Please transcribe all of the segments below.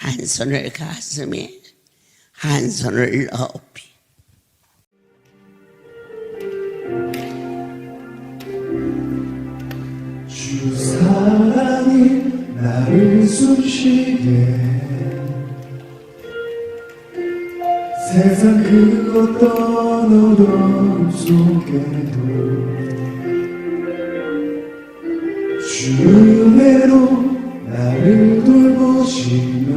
한 손을 가슴에 한 손을 높이 주 사랑이 나를 숨쉬게 세상 그 어떤 어려움 속에도 주의 은혜로 나를 돌보시며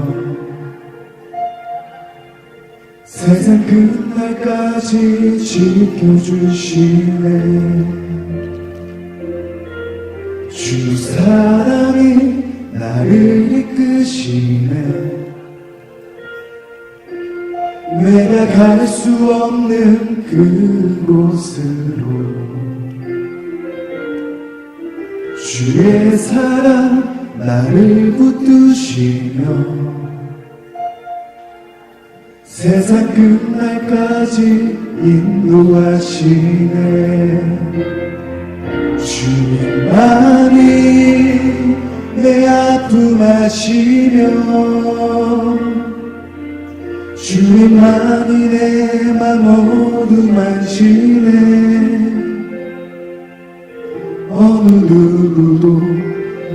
세상 끝날까지 지켜주시네. 주 사랑이 나를 이끄시네. 내가 갈 수 없는 그곳으로 주의 사랑 나를 붙드시며 세상 끝날까지 인도하시네. 주님만이 내 아픔 아시며 주님만이 내 맘 어둠하시네. 어느 누구도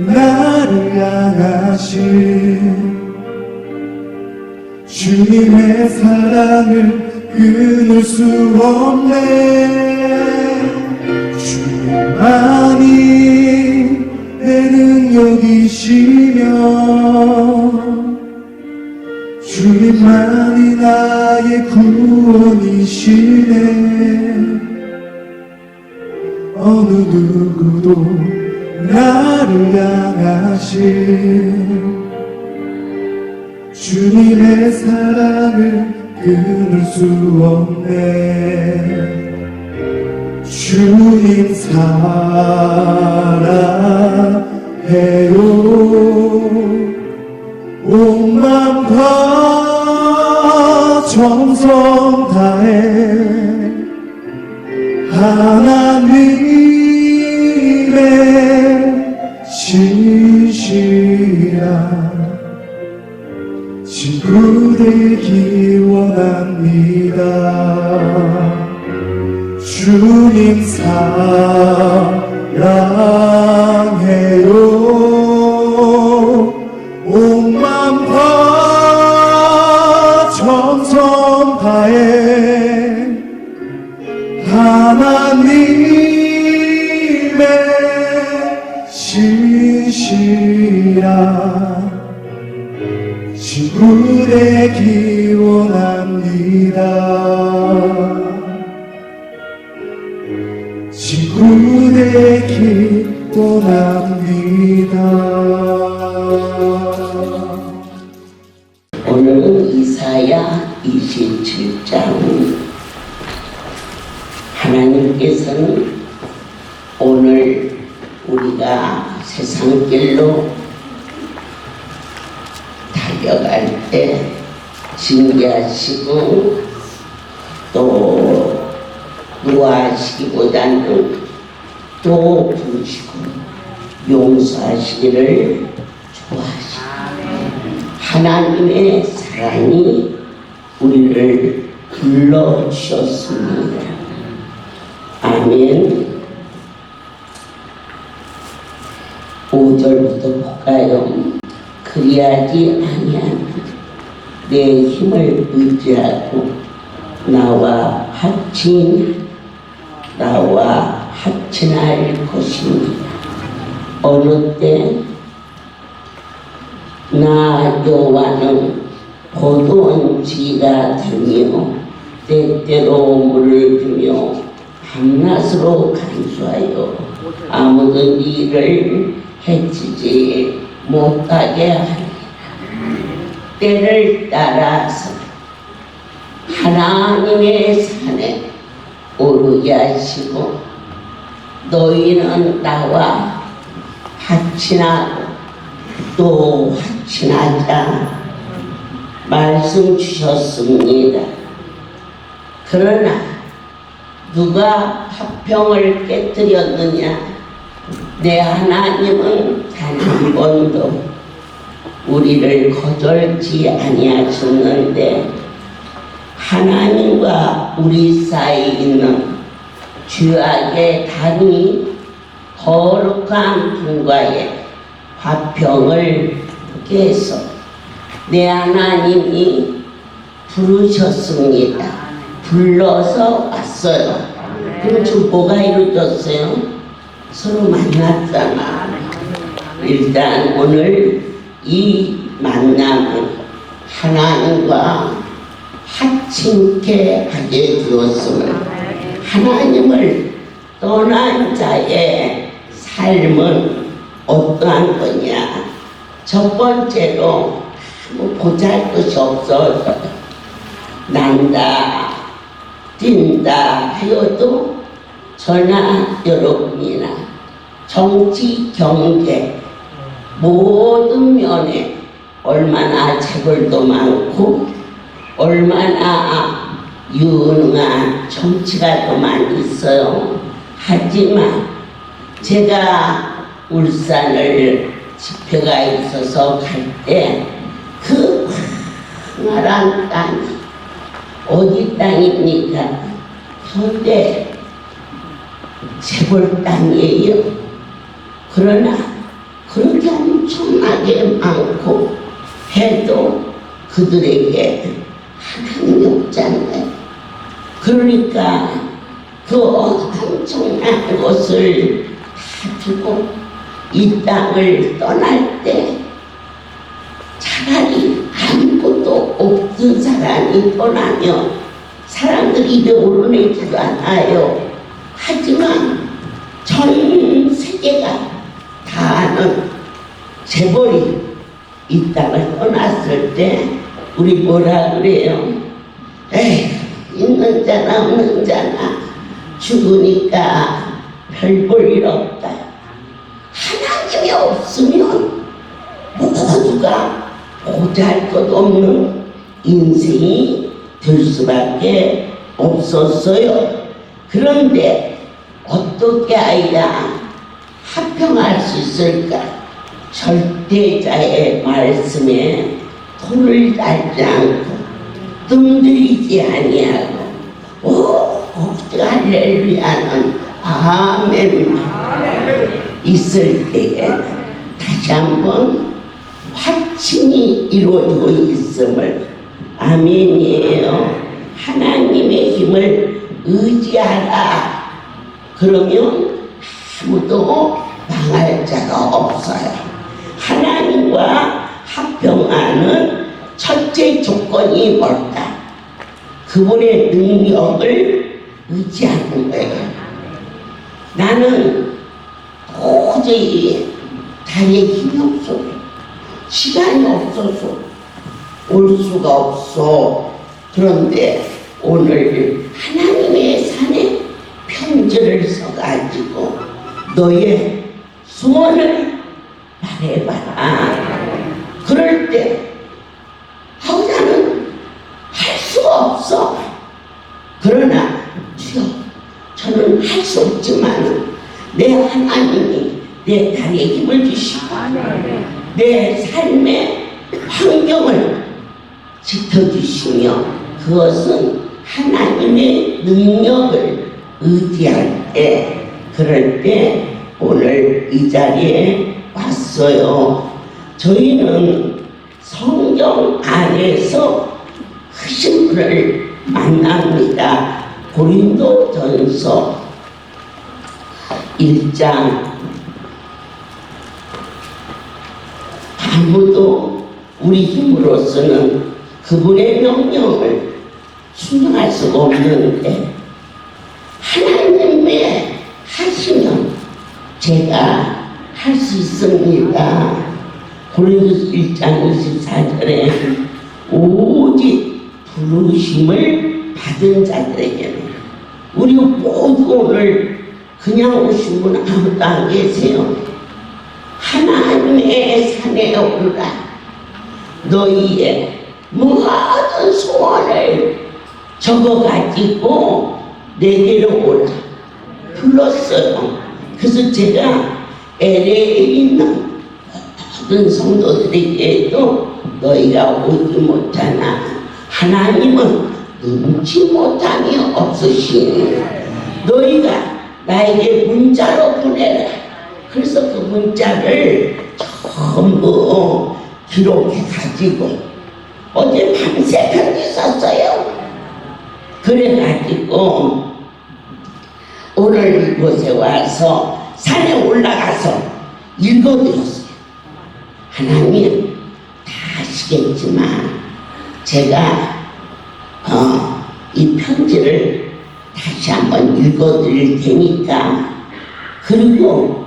나를 향하신 주님의 사랑을 끊을 수 없네. 주님만이 내 능력이시며 주님만이 나의 구원이시네. 어느 누구도 나를 향하신 주님의 사랑을 끊을 수 없네. 주님 사랑해요. 온 맘 다 정성 다해 하나님의 신실한 친구 되기 원합니다. 주님 사랑해요. 온 맘 다 정성 다해 하나님의 신실한 친구 되기 원합니다. 친구 되기 원합니다. 오늘은 이사야 27장. 하나님께서는 오늘 우리가 세상길로 달려갈 때 징계하시고 또 노하시기보다는 또 부르시고 용서하시기를 좋아하시고 하나님의 사랑이 우리를 불러주셨습니다. 아멘. 5절부터 볼까요? 그리하지 아니하면 내 힘을 의지하고 나와 합친할 것입니다. 어느 때 나 여호와는 포도원지가 되며 때때로 물을 주며 밤낮으로 간수하여 아무도 이를 해치지 못하게 하리라. 때를 따라서 하나님의 산에 오르게 하시고 너희는 나와 합친하고 또 합친하자 말씀 주셨습니다. 그러나 누가 화평을 깨뜨렸느냐? 내 하나님은 단 한 번도 우리를 거절지 아니하셨는데 하나님과 우리 사이에 있는 죄악의 단이 거룩한 분과의 화평을 깨서 내 하나님이 부르셨습니다. 불러서 왔어요. 그럼 지금 뭐가 이루어졌어요? 서로 만났잖아. 일단 오늘 이 만남은 하나님과 합친케 하게 되었음을, 하나님을 떠난 자의 삶은 어떠한 거냐? 첫 번째로 아무 보잘것이 없어서 난다 뛴다 하여도 저나 여러분이나 정치 경제 모든 면에 얼마나 재벌도 많고 얼마나 유능한 정치가도 많이 있어요. 하지만 제가 울산을 집회가 있어서 갈 때 그 황활한 땅이 어디 땅입니까? 현대 재벌 땅이에요. 그러나 그렇게 엄청나게 많고 해도 그들에게 하나님이 없잖아요. 그러니까 그 엄청난 것을 다 두고 이 땅을 떠날 때 차라리 아무것도 없던 사람이 떠나면 사람들이 입에 오르내지도 않아요. 하지만 전 세계가 다 아는 재벌이 이 땅을 떠났을 때 우리 뭐라 그래요? 에이, 있는 자나 없는 자나 죽으니까 별 볼 일 없다. 하나님이 없으면 모두가 보잘것 없는 인생이 될 수밖에 없었어요. 그런데 어떻게 해야 합평할 수 있을까? 절대자의 말씀에 돌을 달지 않고 뜸들이지 아니하고 할렐루야는 아멘 있을 때에 다시 한번 확신이 이루어지고 있음을, 아멘이에요. 하나님의 힘을 의지하라. 그러면 아무도 망할 자가 없어요. 하나님과 합평하는 첫째 조건이 뭘까? 그분의 능력을 의지하는 거예요. 나는 도저히 다리에 힘이 없어. 시간이 없어서 올 수가 없어. 그런데 오늘 하나님의 산에 편지를 써가지고 너의 소원을 말해봐라. 그럴 때 나는 할 수가 없어. 그러나 주여, 저는 할 수 없지만 내 하나님이 내 다리에 힘을 주시고 내 삶의 환경을 지켜주시며 그것은 하나님의 능력을 의지할 때, 그럴 때 오늘 이 자리에 왔어요. 저희는 성경 안에서 크신 분을 만납니다. 고린도전서 1장. 아무도 우리 힘으로서는 그분의 명령을 순종할 수가 없는데 하나님의 하시면 제가 할 수 있습니다. 고린도서 1장 24절에 오직 부르심을 받은 자들에게는, 우리 모두 오늘 그냥 오신 분 아무도 안 계세요. 하나님의 산에 오르라. 너희의 모든 소원을 적어가지고 내게로 오라. 불렀어요. 그래서 제가 LA에 있는 죽은 성도들에게도 너희가 오지 못하나 하나님은 눈치 못함이 없으시니 너희가 나에게 문자로 보내라. 그래서 그 문자를 전부 기록해 가지고 어제 밤새 편지 썼어요. 그래가지고 오늘 이곳에 와서 산에 올라가서 읽어드렸어요. 하나님 다 아시겠지만 제가 이 편지를 다시 한번 읽어드릴 테니까, 그리고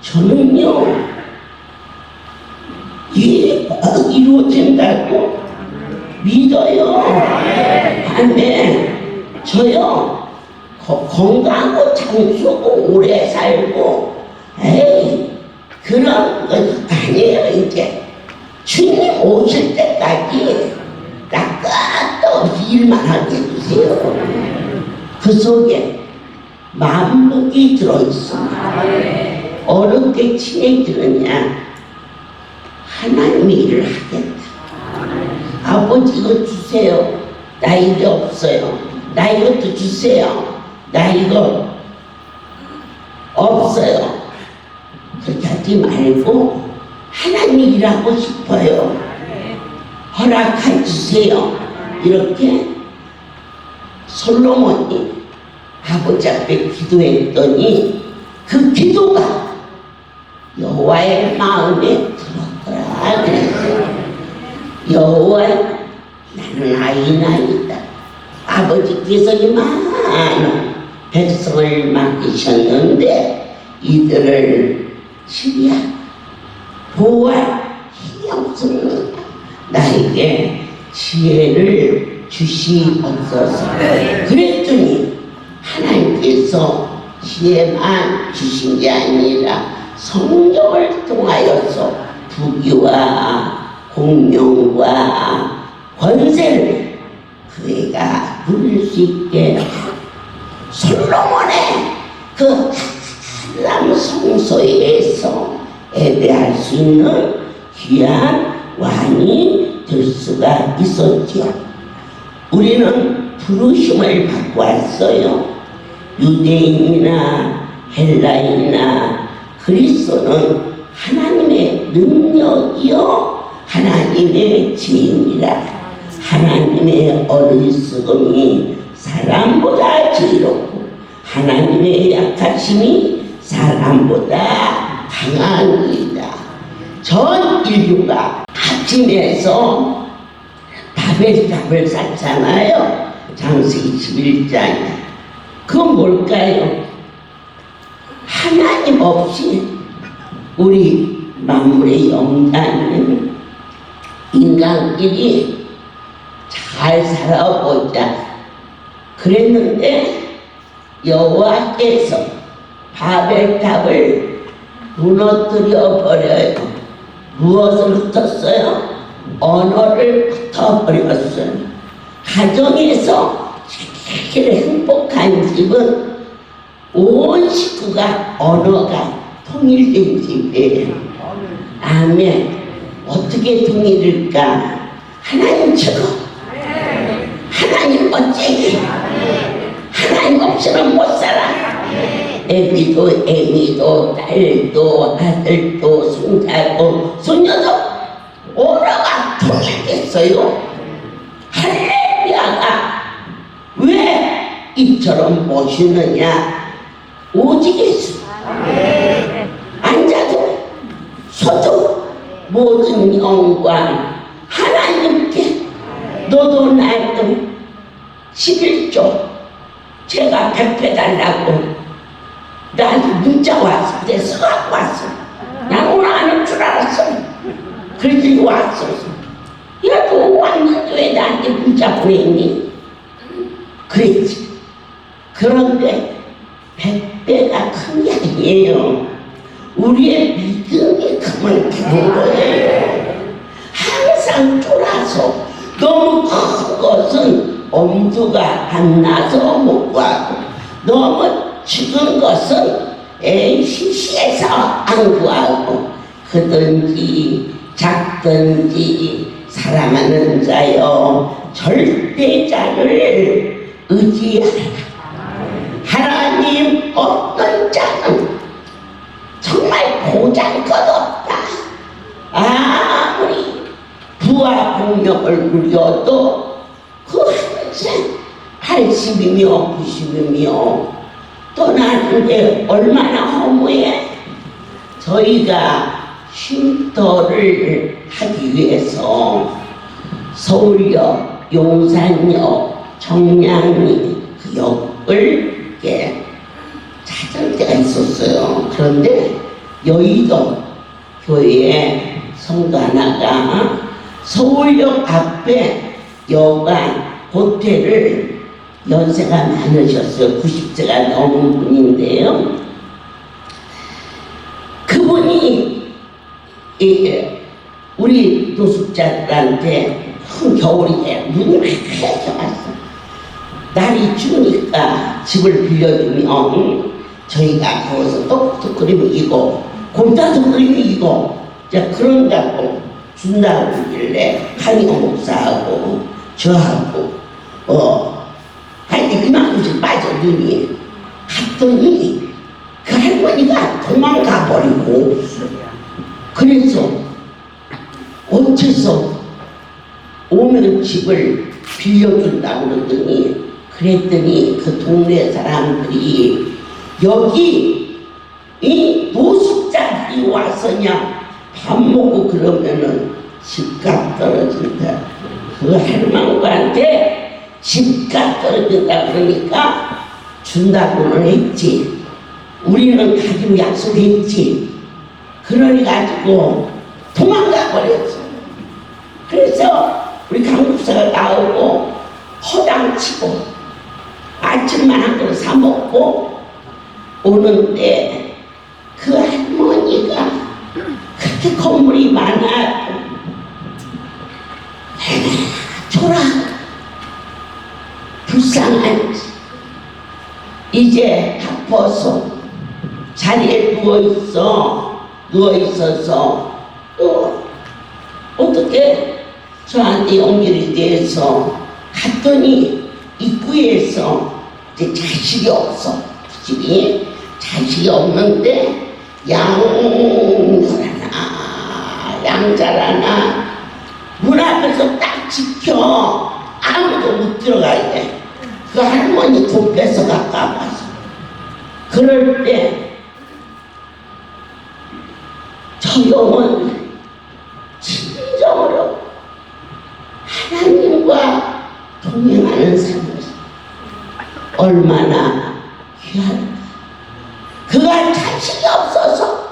저는요 이게 이루어진다고 믿어요. 아멘. 저요 건강하고 장수고 오래 살고 에이 그런 거 아니에요. 이제 주님 오실 때까지 나 끝도 없이 일만 하게 해주세요. 그 속에 만복이 들어있습니다. 어렵게 친해지느냐, 하나님이 일을 하겠다. 아버지 이거 주세요. 나 이게 없어요. 나 이것도 주세요. 나 이거 없어요. 그렇게 하지 말고 하나님 일하고 싶어요. 허락해 주세요. 이렇게 솔로몬이 아버지 앞에 기도했더니 그 기도가 여호와의 마음에 들었더라 그랬어요. 여호와, 나는 아이나이다. 아버지께서 이 많은 백성을 맡기셨는데 이들을 치리하고 보호할 힘이 없습니다. 나에게 지혜를 주시옵소서. 그랬더니 하나님께서 지혜만 주신 게 아니라 성령을 통하여서 부귀와 공명과 권세를 그애가 누릴 수 있게 솔로몬의 그 하람 성소에서 예배할 수 있는 귀한 왕이 될 수가 있었죠. 우리는 부르심을 받고 왔어요. 유대인이나 헬라인이나 그리스도는 하나님의 능력이요 하나님의 지혜니라. 하나님의 어리석음이 사람보다 지혜롭고 하나님의 약하심이 사람보다 강하니이다. 전 인류가 아침에서 바벨탑을 쌓잖아요. 창세기 21장에. 그건 뭘까요? 하나님 없이 우리 만물의 영광은 인간끼리 잘 살아보자 그랬는데 여호와께서 바벨탑을 무너뜨려 버려요. 무엇을 흩었어요? 언어를 흩어버렸어요. 가정에서 제일 행복한 집은 온 식구가 언어가 통일된 집이에요. 아멘. 어떻게 통일일까? 하나님 최고. 하나님 멋지기. 하나님 없이는 못 살아. 애비도 애미도 딸도 아들도 손자도 손녀도 오라가 통일됐어요. 할렐루야가 왜 이처럼 멋있느냐? 오직 예수. 앉아도 서도 모든 영광 하나님께. 너도 나도 11조 제가 배패달라고 나한테 문자 왔어. 내 서갖고 왔어. 난 오늘 안 올 줄 알았어. 그랬더니 왔어. 야, 너 왔는데 왜 나한테 문자 보냈니? 그랬지. 그런데 100배가 큰 게 아니에요. 우리의 믿음이 크면 되는 거예요. 항상 쫄아서 너무 큰 것은 엄두가 안 나서 못 구하고, 너무 죽은 것은 시시해서 안 구하고, 크든지 작든지 사랑하는 자여 절대자를 의지하라. 하나님 없는 자는 정말 보잘것없다. 아무리 부와 공력을 누려도 그 한생 80이며 90이며 떠나는데 얼마나 허무해. 저희가 쉼터를 하기 위해서 서울역, 용산역, 정량리 그 역을 이렇게 찾을 때가 있었어요. 그런데 여의도 교회에 성도 하나가 서울역 앞에 여관 호텔을 연세가 많으셨어요. 90세가 넘은 분인데요. 그분이 우리 노숙자들한테 겨울에 눈이 크게 왔어. 날이 추우니까 집을 빌려주면 저희가 거기서 떡도 끓이면 이고 곰탕도 끓이면 이고 그런다고 준다고 하길래 한의원 목사하고 저하고 하여튼 그만큼씩 빠져 눈이 갔더니 그 할머니가 도망가 버리고 그래서 어째서 오면 집을 빌려준다고 그랬더니 그 동네 사람들이 여기 이 노숙자들이 와서냐 밥 먹고 그러면은 집값 떨어진다. 그 할망구한테 집값 떨어진다 그러니까 준다고는 했지. 우리는 가기로 약속했지. 그러니가지고 도망가 버렸어. 그래서 우리 강국사가 나오고 허당치고 아침만 한 그릇 사 먹고 오는데 그 할머니가 그렇게 건물이 많아 초라 불쌍한지 이제 아파서 자리에 누워있어서 또 어떻게 저한테 연결이 돼서 갔더니 입구에서 이제 자식이 없어. 집이 자식이 없는데 양자라나 문 앞에서 딱 지켜. 아무도 못 들어가야 돼. 그 할머니 돈 뺏어갈까 봐서. 그럴 때 저 영혼 진정으로 하나님과 동행하는 삶을 얼마나 귀할까. 그가 자식이 없어서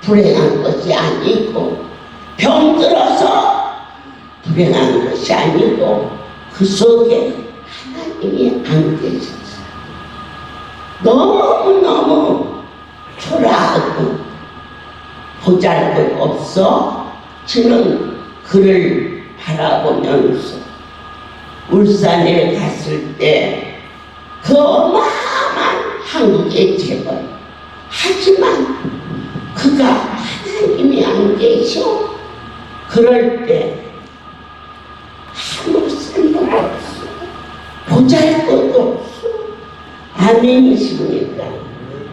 불행한 것이 아니고 병들어서 불행한 것이 아니고 그 속에 하나님이 안 계셨어요. 너무너무 초라하고 보잘것없어 지는 그를 바라보면서 울산에 갔을 때 그 어마어마한 한국의 재벌 하지만 그가 하나님이 안 계셔. 그럴 때 아무 쓸모가 없어. 보잘것도 없어. 아멘이십니까?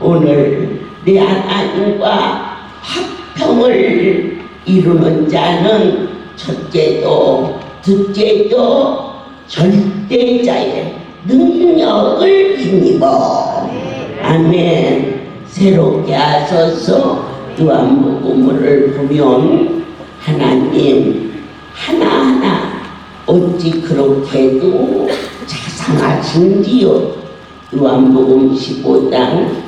오늘 내 하나님과 화평을 이루는 자는 첫째도 둘째도 절대자의 능력을 힘입어. 아멘. 새롭게 하소서. 요한복음을 보면 하나님 하나하나 어찌 그렇게도 자상하신지요. 요한복음 15장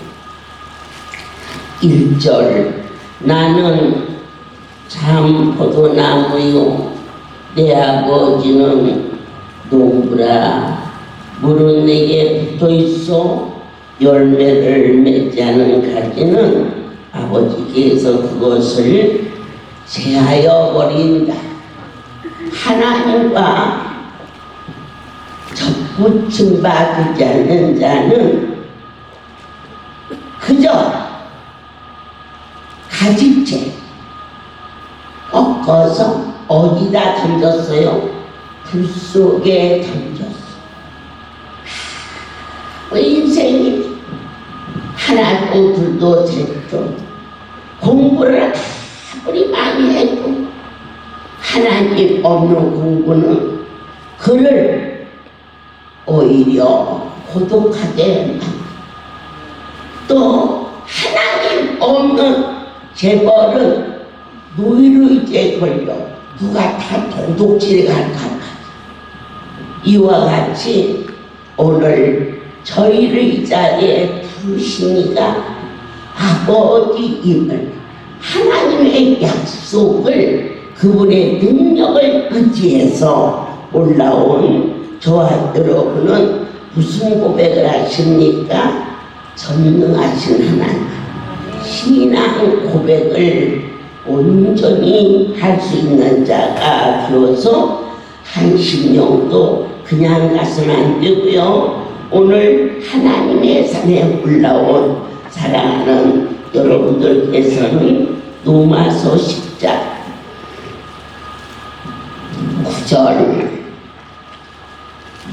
1절 나는 참 포도나무요 내 아버지는 농부라. 물은 내게 붙어있어 열매를 맺지 않은 가지는 아버지께서 그것을 제하여 버린다. 하나님과 접붙임 받지 않는 자는 그저 가지채 꺾어서 어디다 던졌어요? 불 속에 던졌어. 인생이 하나도 둘도 셋도 공부를 아무리 많이 해도 하나님 없는 공부는 그를 오히려 고독하게 만들고, 또 하나님 없는 재벌은 노이로제에 걸려 누가 다 도둑질에 갈까 봐. 이와 같이 오늘 저희를 이 자리에 부르신 이가 아버지임을, 하나님의 약속을, 그분의 능력을 의지해서 올라온 저와 여러분은 무슨 고백을 하십니까? 전능하신 하나님, 신앙 고백을 온전히 할 수 있는 자가 비로소 한심령도 그냥 가서는 안 되고요. 오늘 하나님의 산에 올라온 사랑하는 여러분들께서는 로마서 10장 9절,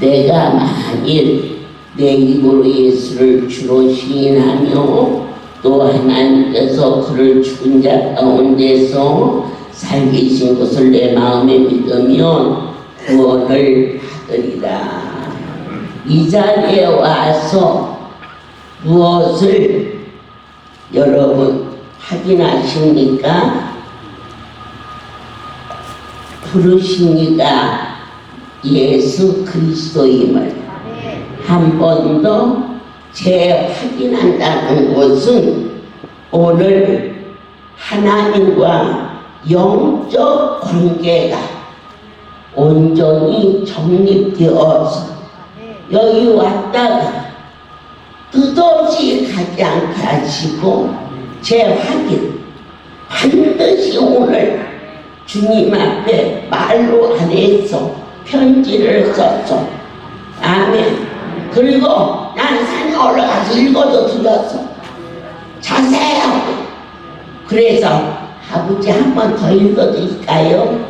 내가 만일 내 입으로 예수를 주로 시인하며 또 하나님께서 그를 죽은 자 가운데서 살게 하신 것을 내 마음에 믿으면 구원을 받으리라. 이 자리에 와서 무엇을 여러분 확인하십니까? 부르신 이가 예수 그리스도임을 한 번 더 재확인한다는 것은 오늘 하나님과 영적 관계가 온전히 정립되어서 여기 왔다가 뜻없이 가지 않게 하시고 재확인, 반드시 오늘 주님 앞에 말로 안 해서 편지를 썼어. 아멘. 그리고 난 산에 올라가서 읽어도 들었어. 자세하게. 그래서 아버지 한 번 더 읽어드릴까요?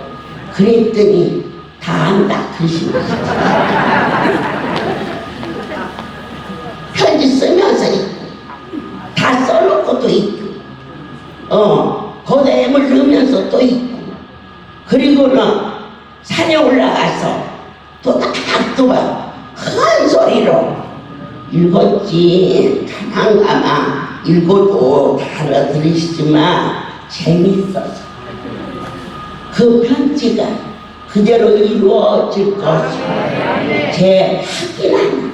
그랬더니 다 안다 그러시고 편지 쓰면서 읽고 다 써놓고 또 읽고 고대임을 넣으면서 또 읽고, 그리고는 산에 올라가서 또 딱 또 봐. 큰 소리로 읽었지. 가만가만 읽어도 다 알아들으시지만 재밌어서 그 편지가 그대로 이루어질 것을 재확인하는,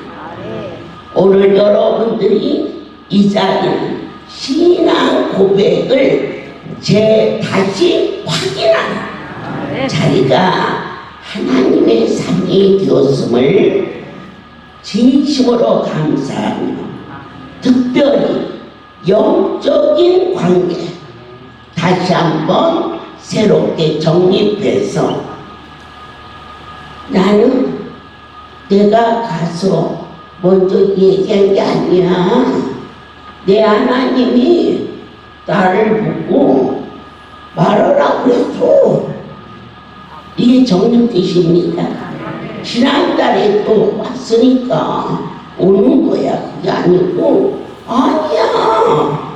오늘 여러분들이 이 자리는 신앙 고백을 다시 확인하는 자리가 하나님의 삶이 되었음을 진심으로 감사하며, 특별히 영적인 관계 다시 한번 새롭게 정립해서, 나는 내가 가서 먼저 얘기한 게 아니야. 내 하나님이 나를 보고 말하라고 그랬어. 이게 정립되십니까? 지난달에 또 왔으니까 오는 거야. 그게 아니고, 아니야.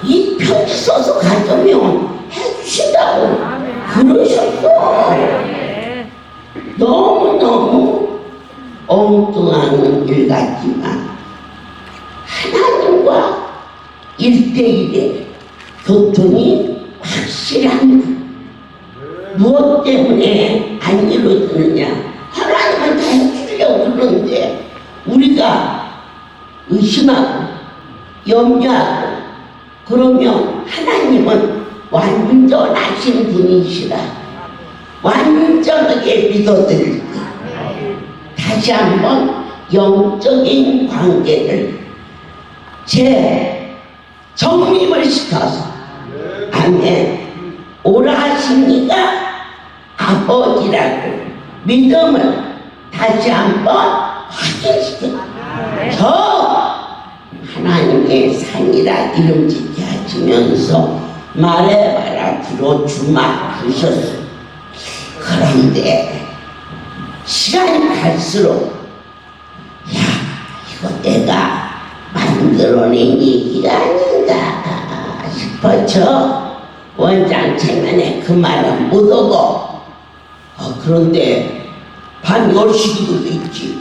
이 편지 써서 가져면 해주신다고 그러셨어. 너무너무 엉뚱한 일 같지만 하나님과 1대1의 교통이 확실한, 무엇 때문에 안 이루어지느냐? 하나님은 다 해주려고 그러는데 우리가 의심하고 염려하고 그러면 하나님은 완전하신 분이시라 완전하게 믿어드릴까? 다시 한번 영적인 관계를 정립을 시켜서, 아멘, 오라 하십니까? 아버지라고 믿음을 다시 한번 확인시켜 저 하나님의 산이라 이름 짓게 하시면서 말해봐라 들어주마 그러셨어. 그런데 시간이 갈수록 야 이거 내가 만들어낸 얘기가 아닌가 싶어져. 원장 체면에 그 말은 못 오고 그런데 밤 10시도 있지,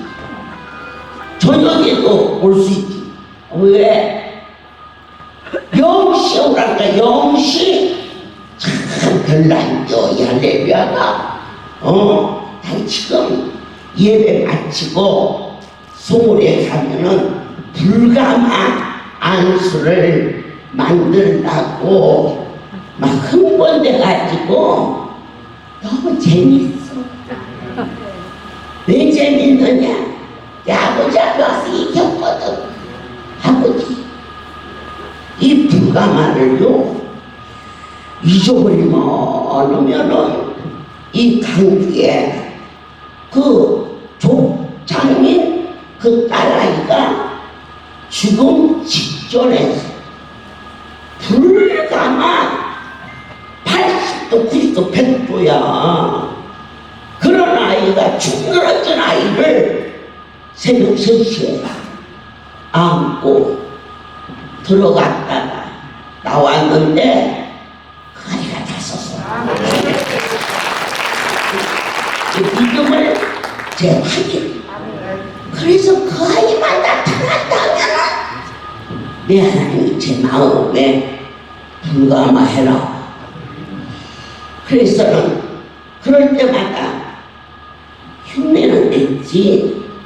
저녁에도 올 수 있지. 왜? 0시에 오라니까. 0시 참 별난겨 이 할렐루야가. 난 지금 예배 마치고 소물에 가면은 불가마 안수를 만들라고 막 흥분돼가지고 너무 재밌어. 왜 재밌느냐? 내 아버지 앞에서 이겼거든. 아버지 이 불가마를요 잊어버리면 하면은 이 강주에 그 족장님 그 딸아이가 죽음 직전에 불가마 80도 90도 100도야 그런 아이가 죽느러진 아이를 새벽 3시에 안고 들어갔다가 나왔는데 그 아이가 다쳤어. 믿음을 재확인. 그래서 그 아이만 나타난다면 내 하나님이 제 마음에 불가마해라. 그래서는 그럴 때마다 흉내는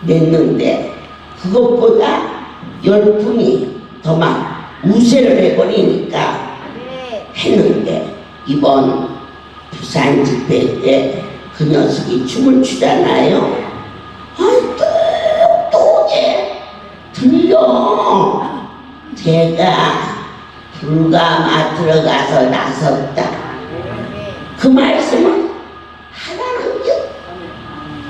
냈는데 그것보다 열풍이 더 막 우세를 해버리니까 했는데 이번 부산 집회 때 그 녀석이 춤을 추잖아요. 똑똑해 들려. 제가 불가마 들어가서 나섰다 그 말씀은 하라는 게.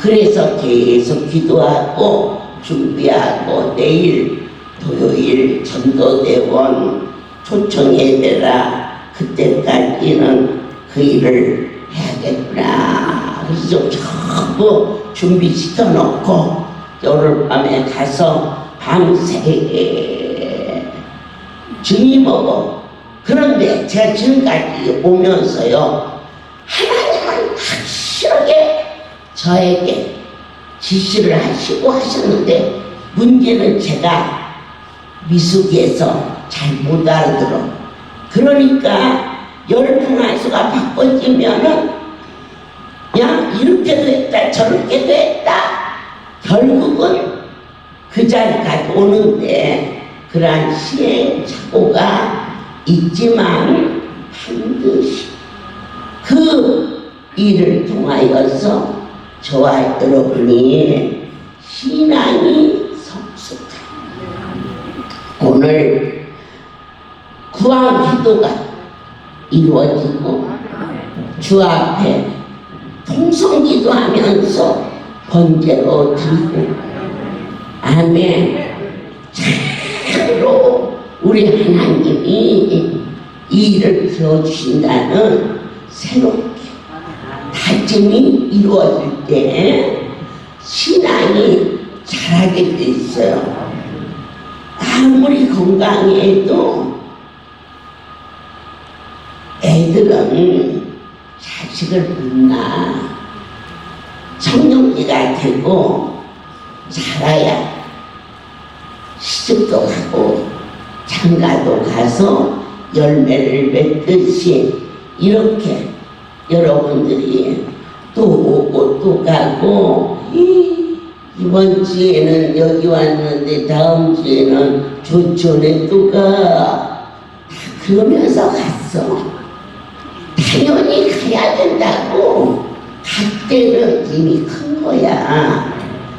그래서 계속 기도하고 준비하고 내일 토요일 전도대원 초청해내라. 그때까지는 그 일을 해야겠구나. 그래서 좀 전부 준비시켜 놓고 겨울밤에 가서 밤새 주님하고. 그런데 제가 지금까지 오면서요 하나님은 확실하게 저에게 지시를 하시고 하셨는데 문제는 제가 미숙해서 잘 못 알아들어. 그러니까 열풍 안수가 바꿔지면은 그냥 이렇게도 했다 저렇게도 했다 결국은 그 자리까지 오는데 그러한 시행착오가 있지만 반드시 그 일을 통하여서 저와 여러분이 신앙이 성숙한 오늘 구한 기도가 이루어지고 주 앞에 통성기도 하면서 번제로 드리고 아멘. 참으로 우리 하나님이 이 일을 키워주신다는 새롭게 다짐이 이루어질 때 신앙이 자라게 돼 있어요. 아무리 건강해도 애들은 자식을 못 낳아. 청년기가 되고 자라야 시집도 가고 장가도 가서 열매를 맺듯이 이렇게 여러분들이 또 오고 또 가고 이번 주에는 여기 왔는데 다음 주에는 조촌에 또 가. 그러면서 갔어. 당연히 가야 된다고. 갈 때는 이미 큰 거야.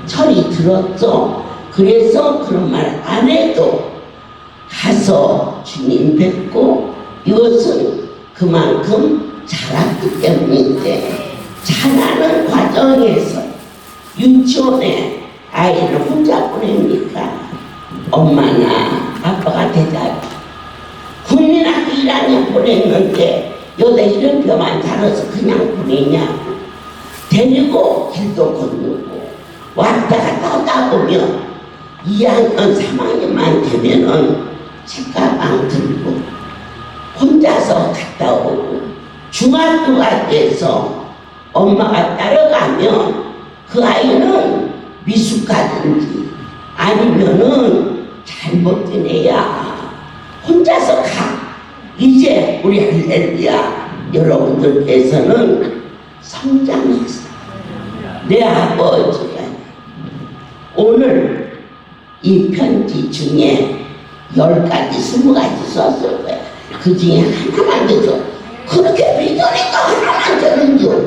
철이 들었죠. 그래서 그런 말 안 해도 가서 주님 뵙고 이것은 그만큼 자랐기 때문인데 자라는 과정에서 유치원에 아이를 혼자 보냅니까? 엄마나 아빠가 대답. 국민학교 1학년 보냈는데 여기다 이런 뼈만 달아서 그냥 보내냐. 데리고 길도 건너고 왔다 갔다 하다 보면 2학년 3학년만 되면은 책가방 들고 혼자서 갔다 오고 중학교가 돼서 엄마가 따라가면 그 아이는 미숙하든지 아니면은 잘못된 애야 혼자서 가. 이제 우리 할렐루야 여러분들께서는 성장했어. 내 아버지가 오늘 이 편지 중에 10가지 20가지 썼을 거야. 그 중에 하나만 돼서 그렇게 믿으니까 하나만 되는겨.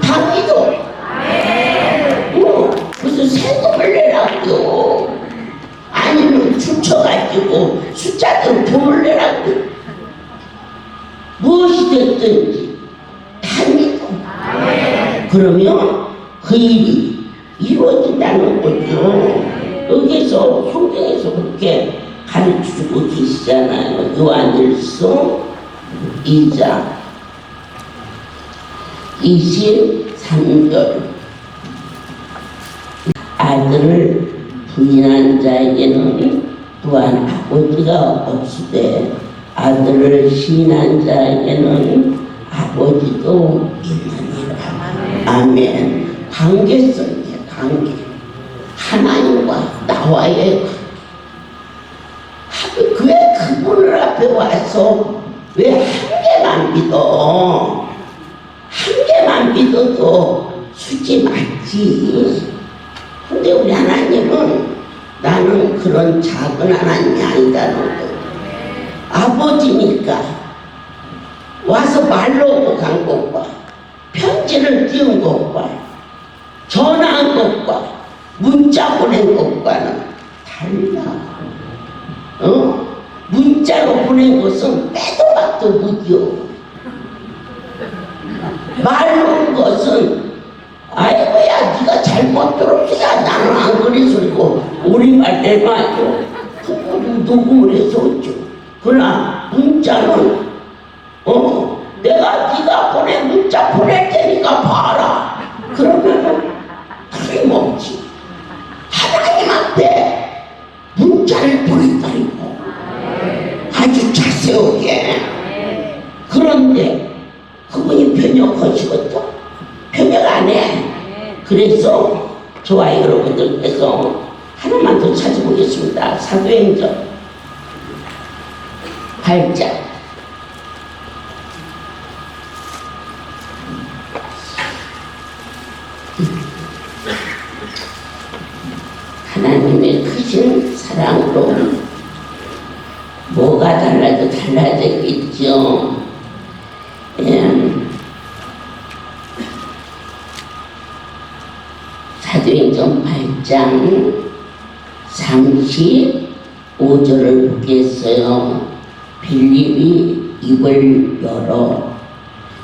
다 믿어. 무슨 세금을 내라고요. 아니면 춤춰가지고 숫자대로 돈을 내라고요. 무엇이 됐든지 다 믿어. 그러면 그 일이 이루어진다는 거죠. 여기서 성경에서 그렇게 가르쳐주고 계시잖아요. 요한일서 2장 23절 아들을 부인한 자에게는 또한 아버지가 없으되 아들을 시인한 자에게는 아버지도 있느니라. 아멘. 관계성이에요. 관계. 하나님과 나와의 왜 그분을 앞에 와서 왜 한 개만 믿어? 한 개만 믿어도 수지 맞지. 근데 우리 하나님은 나는 그런 작은 하나님이 아니다는 거. 아버지니까 와서 말로 간 것과 편지를 띄운 것과 전화한 것과 문자 보낸 것과는 달라. 문자로 보낸 것은 빼도 박도 못이요. 말로 온 것은 아이고야 네가 잘못 들었지야 나는 안 그래서고 우리말 내놔줘. 녹음을 해서 어쩌. 그러나 문자는 내가 네가 보낸 문자 보낼 테니까 봐라. 그러면은 틀림없지. 하나님 앞에 문자를 보냈다니까. 아주 자세하게. 그런데 그분이 변역하시거든. 변역 안 해. 그래서 저와 여러분들께서 하나만 더 찾아보겠습니다. 사도행전 8장 하나님의 크신 사랑으로 뭐가 달라졌겠죠. 사도행전 8장 35절을 보겠어요. 빌립이 입을 열어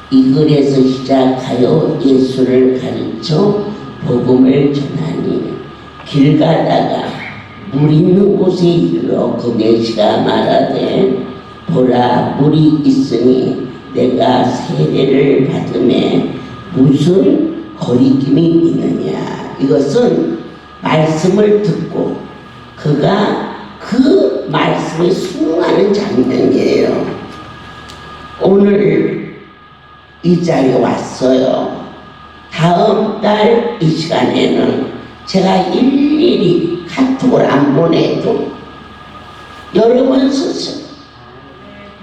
이 글에서 시작하여 예수를 가르쳐 복음을 전하니 길 가다가 물 있는 곳에 이르러 그 내시가 말하되 보라 물이 있으니 내가 세례를 받음에 무슨 거리낌이 있느냐. 이것은 말씀을 듣고 그가 그 말씀에 순응하는 장면이에요. 오늘 이 자리에 왔어요. 다음 달 이 시간에는 제가 일일이 카톡을 안 보내도 여러분 스스로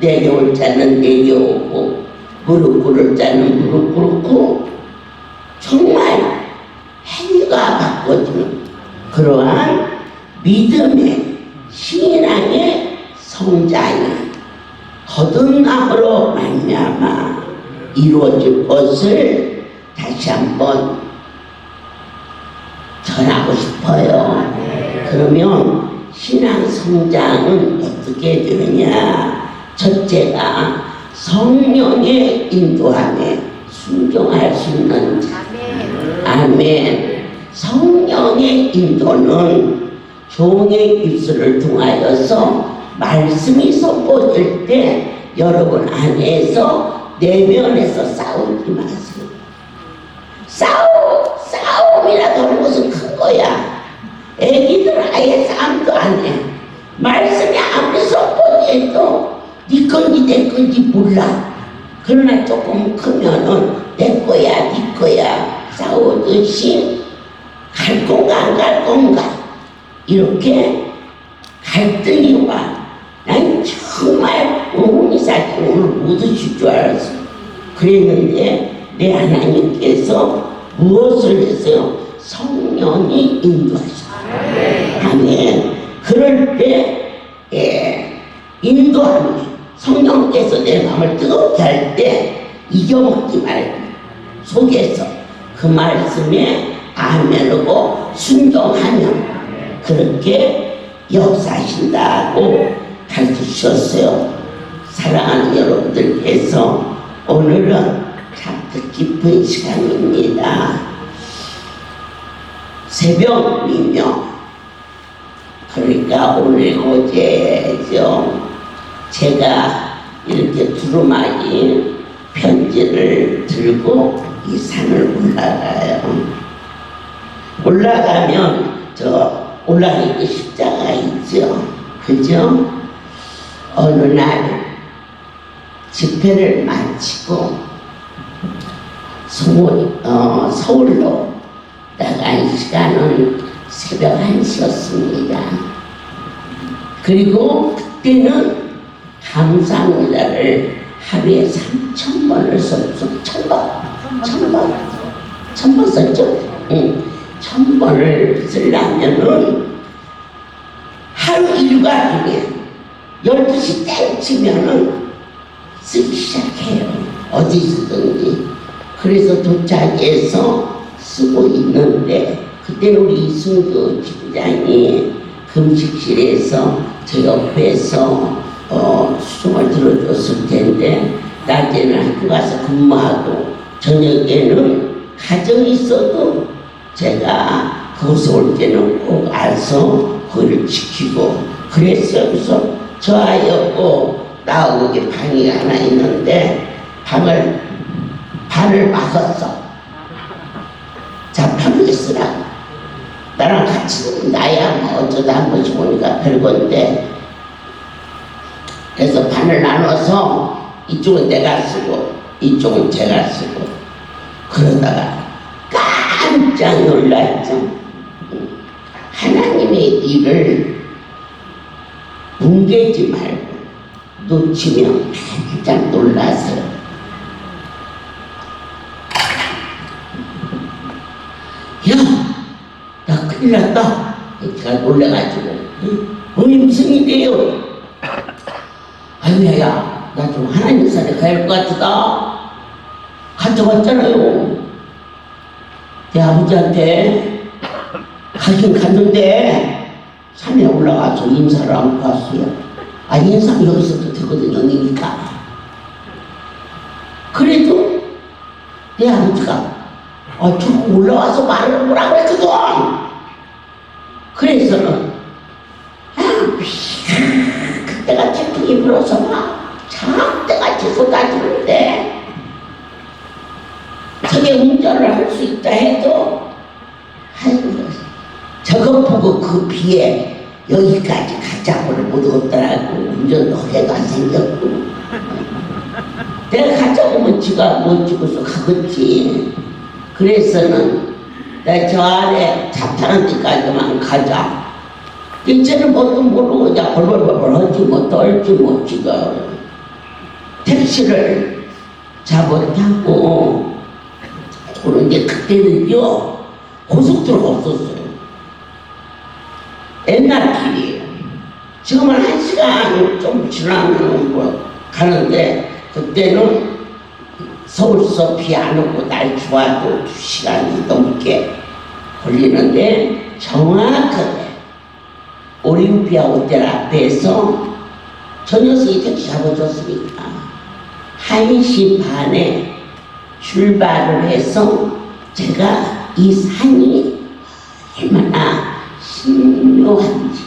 내려올 자는 내려오고 무릎 꿇을 자는 무릎 꿇고 정말 행위가 바꿔지는 그러한 믿음의 신앙의 성장이 거듭남으로 말미암아 이루어질 것을 다시 한번 전하고 싶어요. 그러면 신앙 성장은 어떻게 되느냐? 첫째가 성령의 인도함에 순종할 수 있는 자. 아멘. 성령의 인도는 종의 입술을 통하여서 말씀이 선포될 때 여러분 안에서 내면에서 싸우지 마세요. 싸움이라도 하는 것은 큰 거야. 애기들은 아예 싸움도 안 해. 말씀이 아무리 썩보지해도 네 건지 내 건지 몰라. 그러나 조금 크면은 내 거야 네 거야 싸우듯이 갈 건가 안 갈 건가 이렇게 갈등이 와. 난 정말 오늘 사실 오늘 못 오실 줄 알았어. 그랬는데 내 하나님께서 무엇을 했어요? 성령이 인도하셨어요. 아멘. 그럴 때 인도하는 성령께서 내 마음을 뜨겁게 할 때 이겨먹지 말고 속에서 그 말씀에 아멘하고 순종하면 그렇게 역사하신다고 가르치셨어요. 사랑하는 여러분들께서 오늘은 참 뜻깊은 시간입니다. 새벽이며 그러니까 오늘 어제죠. 제가 이렇게 두루마기 편지를 들고 이 산을 올라가요. 올라가면 올라가기 십자가 있죠. 그죠? 어느 날 집회를 마치고 서울로 나간 시간은 새벽 1시였습니다. 그리고 그때는 감사합니다를 하루에 3,000번을 썼죠. 1,000번 썼죠? 응. 1,000번을 쓰려면은 하루 일과 중에 12시 땡 치면은 쓰기 시작해요. 어디서든지. 그래서 도착해서 쓰고 있는데 그때는 우리 이승규 집장이 금식실에서 제 옆에서 수종을 들어줬을 텐데 낮에는 학교 가서 근무하고 저녁에는 가정이 있어도 제가 거기서 올 때는 꼭 와서 그걸 지키고 그랬어요. 그래서 저 아이하고 나하고 이게 방이 하나 있는데 반을 막았어. 자, 편하게 쓰라고. 나랑 같이 나야 뭐 어쩌다 한 번씩 오니까 별건데 그래서 반을 나눠서 이쪽은 내가 쓰고 이쪽은 제가 쓰고 그러다가 깜짝 놀랐죠. 하나님의 일을 뭉개지 말고 놓치면 깜짝 놀라세요. 야, 나 큰일 났다. 제가 놀래가지고 무슨 일이에요? 아유야, 나 좀 하나님 산에 가야 할 것 같다. 갔다 왔잖아요. 내 아버지한테 가긴 갔는데 산에 올라가서 인사를 안 봤어요. 인사는 여기서도 되거든요, 니니까. 그래도 내 아버지가 저 올라와서 말을 뭐라고 했거든. 그래서는 그때가 태풍이 불어서 막 장대같이 쏟아지는데 저게 운전을 할 수 있다 해도 저거 보고 그 비에 여기까지 가자고를 못 얻더라고. 운전도 해도 안 생겼고 내가 가자고면 지가 못 찍어서 가겠지. 그래서는 나 저 안에 잡타는 데까지만 가자. 이제는 뭣도 모르고 그냥 벌벌벌 하지 뭐 떨지 뭐 지금 택시를 잡아타고 그런데 그때는요 고속도로가 없었어요. 옛날 길이에요. 지금은 1시간 좀 지나면 뭐 가는데 그때는 서울서 비 안 오고 날 좋아도 2시간이 넘게 걸리는데 정확하게 올림피아 호텔 앞에서 저 녀석이 택시 잡아줬으니까 1시 반에 출발을 해서 제가 이 산이 얼마나 신묘한지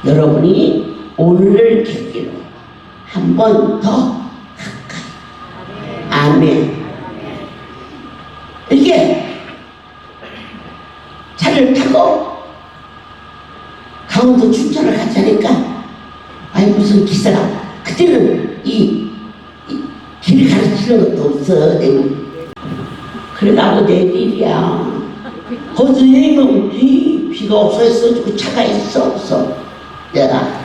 여러분이 오늘을 계기로 한 번 더 가까이. 아멘. 이렇게 차를 타고 강원도 춘천을 가자니까 아니 무슨 기사가 그때는 이 길을 가르치는 것도 없어. 그러다고 내일이야 거기서 내면 비가 없어졌어. 차가 있어 없어. 내가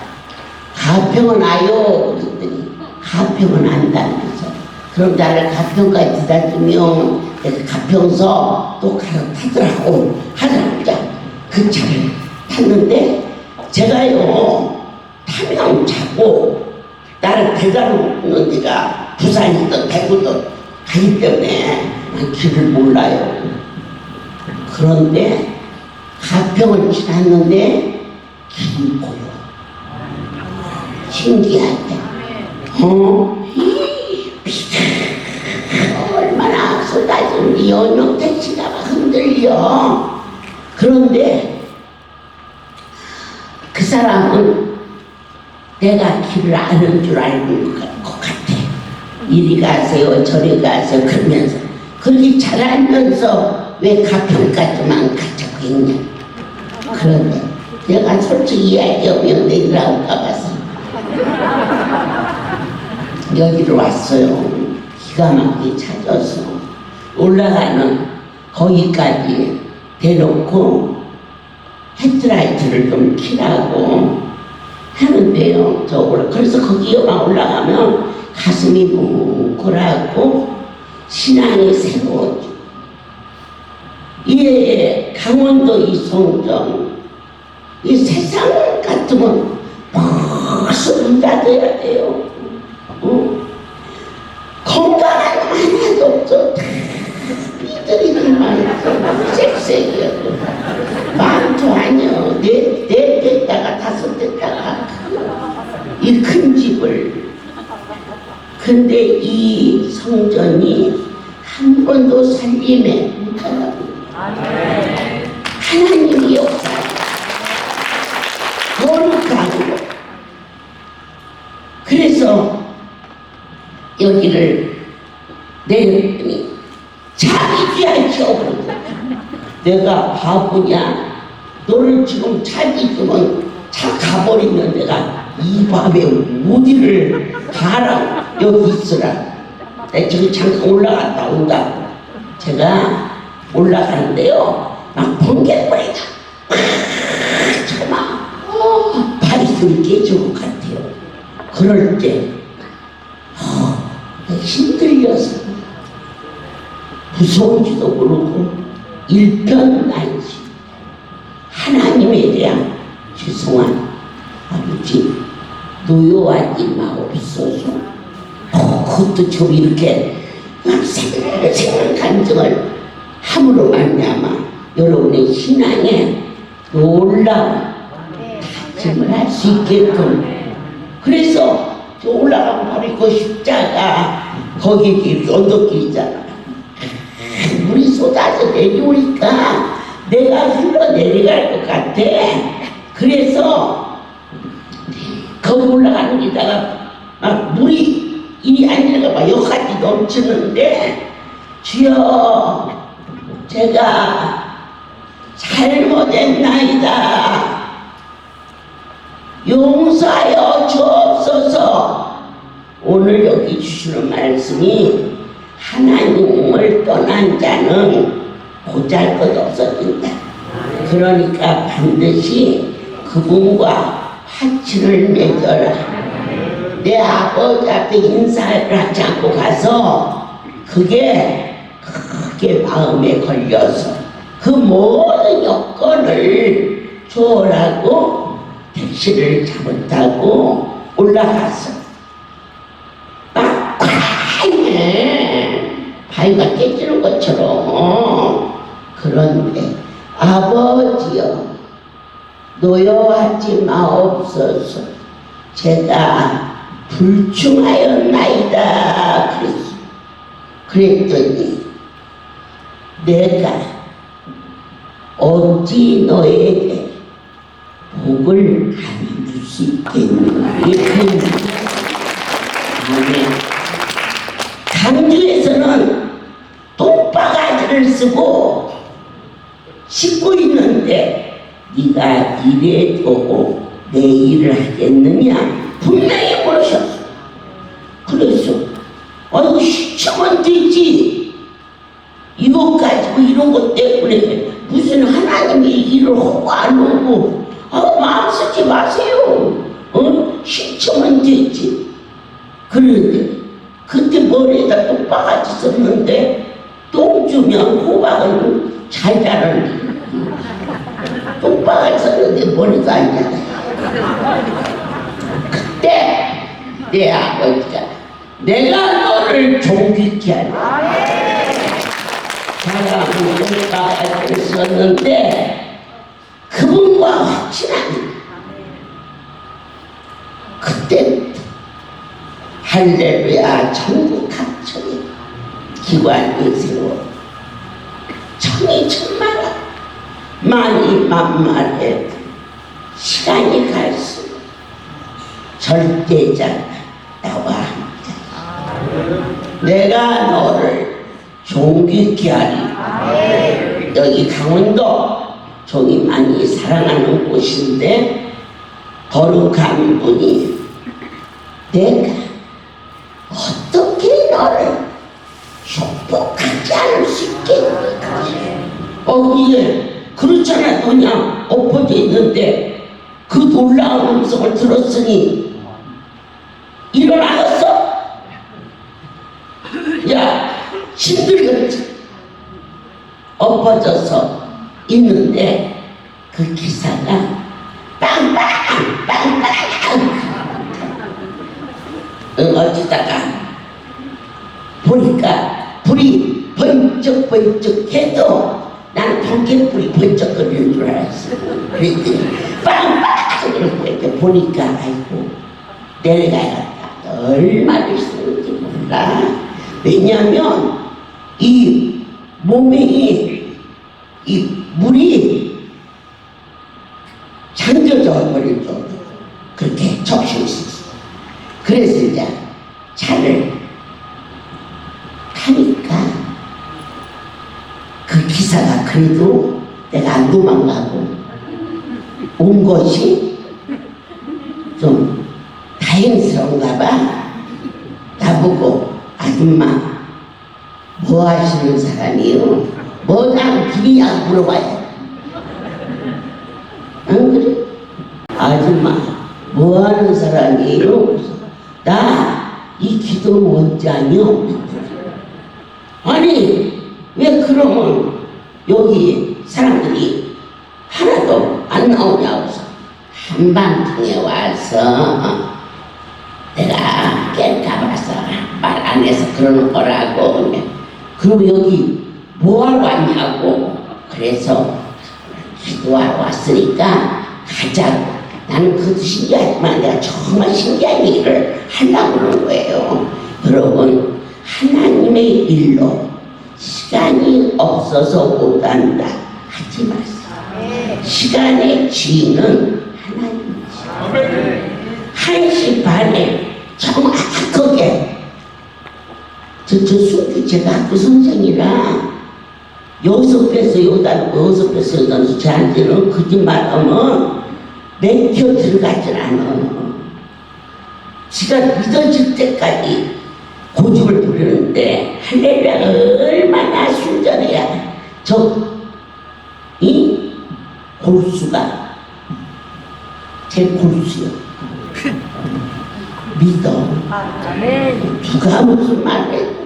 가평은 와요 그랬더니 가평은 안다면서 그럼 나를 가평까지 기다리면 내가 가평서 또 갈아타더라고. 하자마자 그 차를 탔는데 제가요 타면 자고 나를 배달 오는 데가 부산이든 대구든 가기 때문에 난 길을 몰라요. 그런데 가평을 지났는데 길이 보여. 신기하대. 얼마나 쏟아지는 연영 택시가 막 흔들려. 그런데 그 사람은 내가 길을 아는 줄 알고 것 같아. 이리 가세요 저리 가세요 그러면서 그렇게 잘 알면서 왜 가평까지만 가자고 했냐. 그런데 내가 솔직히 이야기하면 내리라고 가봐서 여기로 왔어요. 기가 막히게 찾아서 올라가는 거기까지 대놓고 헤드라이트를 좀 켜라고 하는데요. 그래서 거기에만 올라가면 가슴이 뭉클하고 신앙이 새로워져. 예, 강원도 이송정 이 세상 같으면 벌써 문 닫아야 돼요. 건강한 놈 하나도 없어. 삐들이는 많고 섹섹이어도 많도 아니여. 네 됐다가 다섯 됐다가 이 큰 집을. 근데 이 성전이 한 번도 살림에 못하다고. 하나님이 역사 거룩하고. 그래서 여기를 내렸더니 자기 귀한 기업으로 내가 바보냐. 너를 지금 자기 주면 차 가버리면 내가 이 밤에 어디를 가라. 여기 있으라. 내가 저기 잠깐 올라갔다 온다고. 제가 올라가는데요 막 번개불이다. 정말 발이 좀 깨질 것 같아요. 그럴 때 힘들려서 무서운지도 모르고 일편단심 하나님에 대한 죄송한 아버지 노여하지 마옵소서. 그것도 좀 이렇게 생각한 감정을 함으로 말미암아 여러분의 신앙에 놀라운 다짐을 할 수 있게끔. 그래서 저 올라가면 바로 그 십자가 거기 길 언덕길이잖아. 물이 쏟아져 내려오니까 내가 흘러 내려갈 것 같아. 그래서 거기 올라가는 길다가 막 물이 이 아니라가 막 여기까지 넘치는데 주여 제가 잘못했나이다. 용서하여 주옵소서. 오늘 여기 주시는 말씀이 하나님을 떠난 자는 보잘것없어진다. 그러니까 반드시 그분과 화친을 맺어라. 내 아버지 앞에 인사를 하지 않고 가서 그게 크게 마음에 걸려서 그 모든 여건을 초월하고 택시를 잘못하고 올라가서 막 과하네. 바위가 깨지는 것처럼. 그런데 아버지여 노여하지 마옵소서. 제가 불충하였나이다. 그랬더니 내가 어찌 너에게 복을 안 줄 수 있겠느냐. 강주에서는 똥바가지를 쓰고 씻고 있는데 네가 이래도 내 일을 하겠느냐 분명히 물으셨어. 그래서 아이고 시청은 되지 이거 가지고 이런 것 때문에 무슨 하나님이 일을 하고 안 하고 마음 쓰지 마세요. 시청은 되지. 그런데 그때 머리에다 똥바가지 썼는데 똥 주면 호박은 잘 자라는 똥바가지 썼는데 머리가 안 자라요. 그때 내 아버지가 내가 너를 존귀케 하라. 사람은 똥바가지를 썼는데 그분과 확신하니 그때부터 할렐루야 천국 합천이 기관이 세워 천이 천마라 많이 만만해 시간이 갈수록 절대자 나와 함께 내가 너를 존귀케 하리. 여기 강원도 종이 많이 사랑하는 곳인데 거룩한 분이 내가 어떻게 너를 축복하지 않을 수 있겠습니까? 예, 그렇잖아. 그냥 엎어져 있는데 그 놀라운 음성을 들었으니 일어나겠어? 야, 힘들겠지. 엎어져서 있는데 그 기사가 빵빵 어디다가 보니까 불이 번쩍번쩍 해도 난 번개불이 번쩍거리는 줄 알았어. 그랬더니 빵빵 이렇게 보니까 아이고 내려가야겠다. 얼마를 쓰는지 몰라. 왜냐면 이 몸에 이 물이 잠겨져 버릴 정도로 그렇게 적셔 있었어. 그래서 이제 차를 타니까 그 기사가 그래도 내가 안 도망가고 온 것이 좀 다행스러운가 봐. 나보고 아줌마 뭐 하시는 사람이요? 뭐랑 길이냐고 물어봐요. 안 그래? 아줌마 뭐 하는 사람이에요? 나 이 기도 원장이요. 아니 왜 그러면 여기 사람들이 하나도 안 나오냐고. 한밤중에 와서 내가 깰까 봐서 말 안 해서 그러는 거라고. 그럼 여기 뭐하러 왔냐고. 그래서 기도하러 왔으니까 가자고. 나는 그것도 신기하지만 내가 정말 신기한 얘기를 하려고 그러는 거예요. 여러분, 하나님의 일로 시간이 없어서 못한다 하지 마세요. 시간의 주인은 하나님이죠. 1시 반에 정확하게 저 순규제가 학교 선생이라 여기서 빼서 여기다 놓고 여기서 빼서 여기다 놓고 저한테는 거짓말하면 맥혀 들어가질 않아. 지가 믿어질 때까지 고집을 부리는데 할렐루야가 얼마나 순전해야 이 골수가 제 골수요. 믿어. 누가 무슨 말을 해도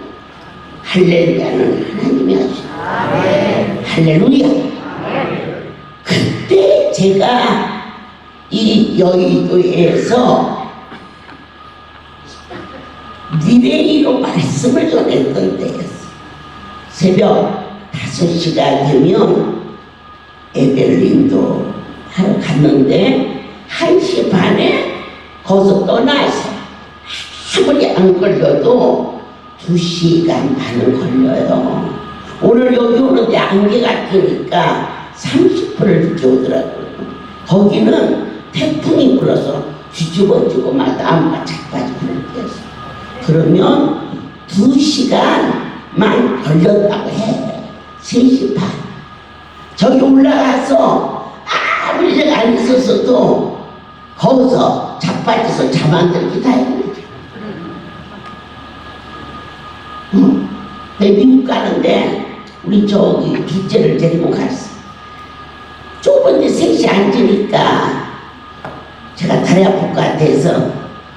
할렐루야는 하나님이 하시고 할렐루야. 그때 제가 이 여의도에서 미래이로 말씀을 전했던 때였어. 새벽 5시가 되면 에벨린도 하러 갔는데 1시 반에 거기서 떠나서 아무리 안 걸려도 2시간 반은 걸려요. 오늘 여기 오는데 안개가 끼니까 30분을 늦게 오더라고요. 거기는 태풍이 불어서 뒤집어지고 막 나무가 자빠지고 그랬어. 그러면 2시간만 걸렸다고 해. 3시 반. 저기 올라가서 아무리 내가 안 있었어도 거기서 자빠져서 잠 안 들기 다 했는데. 내 미국 가는데 우리 저기 둘째를 데리고 갔어. 좁은 데 셋이 앉으니까 제가 다리 아플 것 같아서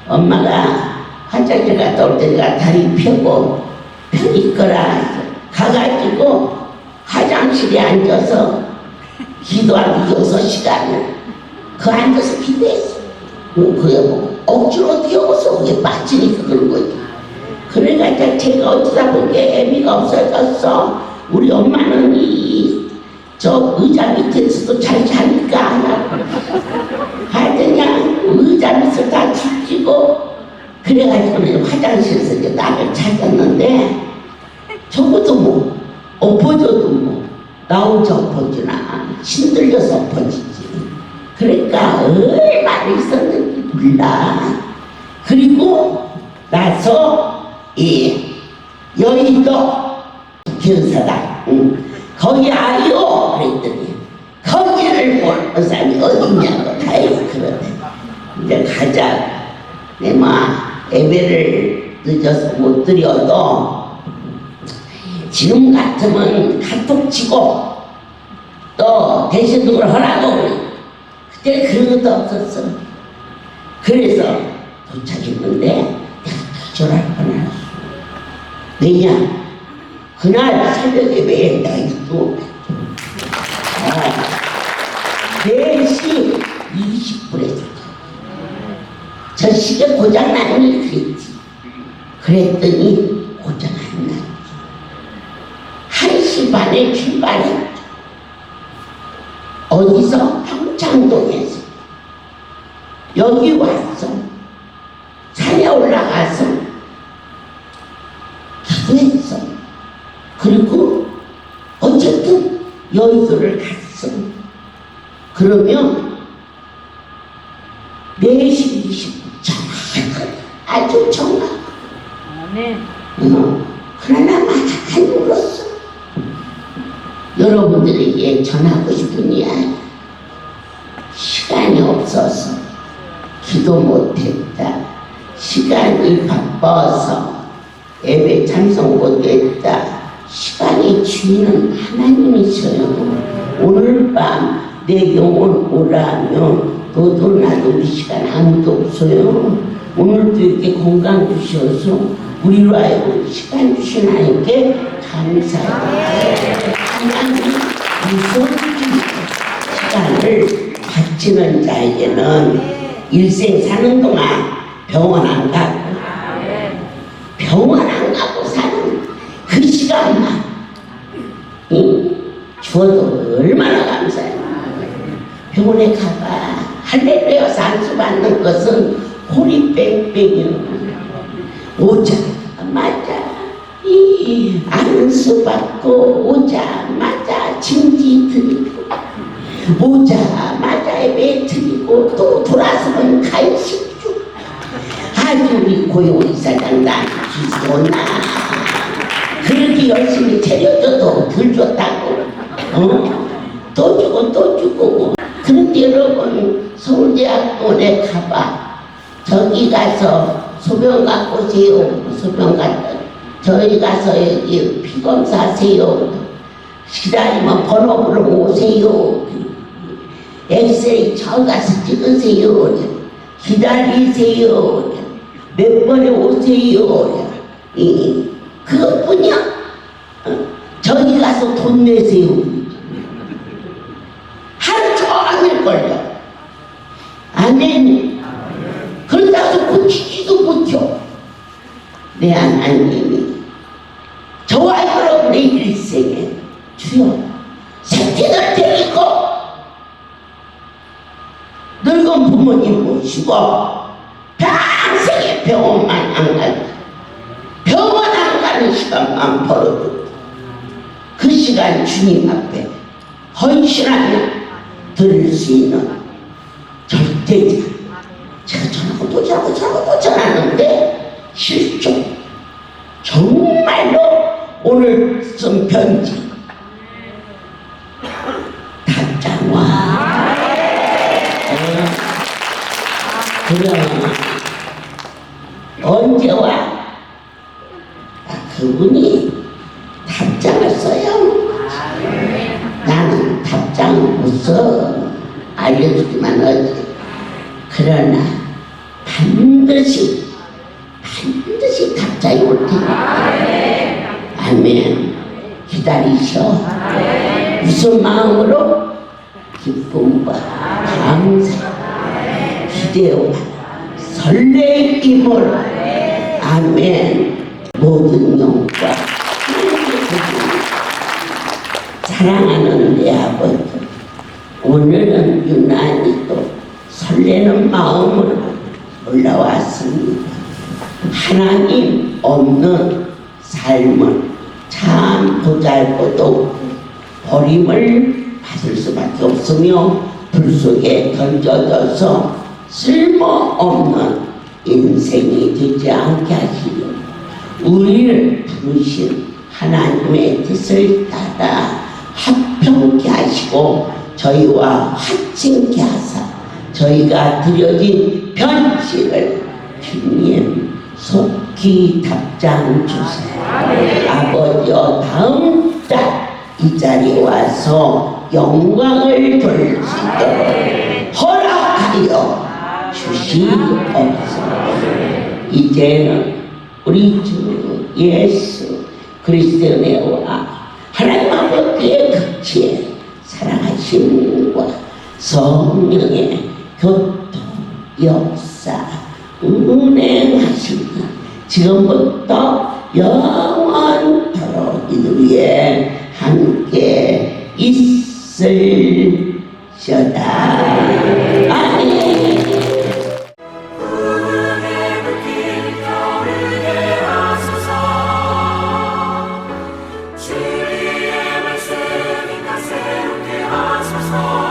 엄마가 화장실 갔다 올 때 내가 다리 펴고 편히 있거라 가가지고 화장실에 앉아서 기도하고 6시간을 그 앉아서 기도했어. 그게 뭐 억지로 뛰어서 그게 빠지니까 그런 거지. 그래가지고 제가 어쩌다 보니까 애미가 없어졌어. 우리 엄마는 저 의자 밑에서도 잘 자니까 하여튼 의자 밑에서 다 뒤지고 그래가지고 화장실에서 이제 나를 찾았는데 저것도 뭐 엎어져도 뭐 나 혼자 엎어지나 힘들려서 엎어지지. 그러니까 얼마나 있었는지 몰라. 그리고 나서 여의도 견사다 거기 아요 그랬더니 거기를 모르는 사람이 어딨냐고 다행히 그러네. 이제 가자. 내마 예배를 늦어서 못 드려도 지금 같으면 카톡 치고 또 대신 누굴 하라고 그때 그런 것도 없었어. 그래서 도착했는데 내가 기절할 뻔했어. 왜냐 그날 새벽 예배에 내가 있고 4시 20분에 저 시계 고장 나니 그랬지. 그랬더니 고장 안 났지. 1시 반에 출발했죠. 어디서? 평창동에서 여기 왔어. 산에 올라가서 기도했어. 그리고 어쨌든 여의도를 갔어. 그러면 4시 20분 정확하게 아주 정확. 네. 그러나 많이 울었어. 여러분들에게 전하고 싶은 이야기. 시간이 없어서 기도 못했다. 시간이 바빠서 예배 참석 못했다. 시간이 주인은 하나님이셔요. 오늘 밤 내 영혼 오라면 너도 나도 우리 시간 아무도 없어요. 오늘도 이렇게 건강 주셔서 우리로 하여금 시간 주신 하나님께 감사해요. 하나님 무슨 시간을 바치는 자에게는 일생 사는 동안 병원 안 가고 사는 그 시간만 주어도 얼마나 감사해요. 병원에 가봐. 할렐루야 산수 받는 것은 홀이 뺑뺑이요. 오자마자 안수 받고 오자마자 징지 드리고 오자마자 예배 드리고 또 돌아서면 간식 주고 아주 우리 고용이사장 나 기소나 그렇게 열심히 차려줘도 덜 줬다고 또 주고 그런데 여러분 서울대학원에 가봐. 저기 가서 소변 갖고 오세요. 소변 갖다 저희 가서 여기 피검사 하세요. 기다리면 번호 부르고 오세요. 엑스레이 저 가서 찍으세요. 기다리세요. 몇 번에 오세요. 그것뿐이야. 저기 가서 돈 내세요. 하루 종일 걸려. 아멘. 그러다가 고치지도 못해. 내 하나님이 저와 여러분의 일생에 주여 새끼들 데리고 늙은 부모님 모시고 평생에 병원만 안 가는 병원 안 가는 시간만 벌어도 그 시간 주님 앞에 헌신하며 드릴 수 있는 절대자. 제가 전하고 또 전하는데 실종. 정말로 오늘 쓴 편지 답장와 그럼 언제 와? 그분이 답장을 써요. 나는 답장 못 써. 알려주기만 하지. 그러나 반드시 답장이 올 테니. 아멘. 기다리셔. 무슨 마음으로? 기쁨과 감사, 기대와 설레임으로. 아멘. 모든 영과 사랑하는 내 아버지, 오늘은 유난히 또 설레는 마음으로 올라왔습니다. 하나님 없는 삶은 참 보잘것없고 버림을 받을 수밖에 없으며 불 속에 던져져서 쓸모없는 인생이 되지 않게 하시려 우리를 부르신 하나님의 뜻을 따라 합평케 하시고 저희와 합친케 하사 저희가 드려진 편지를 주님 속히 답장 주세요. 아버지여 다음 달 이 자리에 와서 영광을 돌리도록 허락하여 주시옵소서. 이제는 우리 주 예수 그리스도의 은혜와 하나님 아버지의 극치에 사랑하심과 성령의 교통 역사 운행하시니 지금부터 영원토록 이들 위해 함께 있을시어다. 아멘. 주의 말씀이 다새롭게 하소서.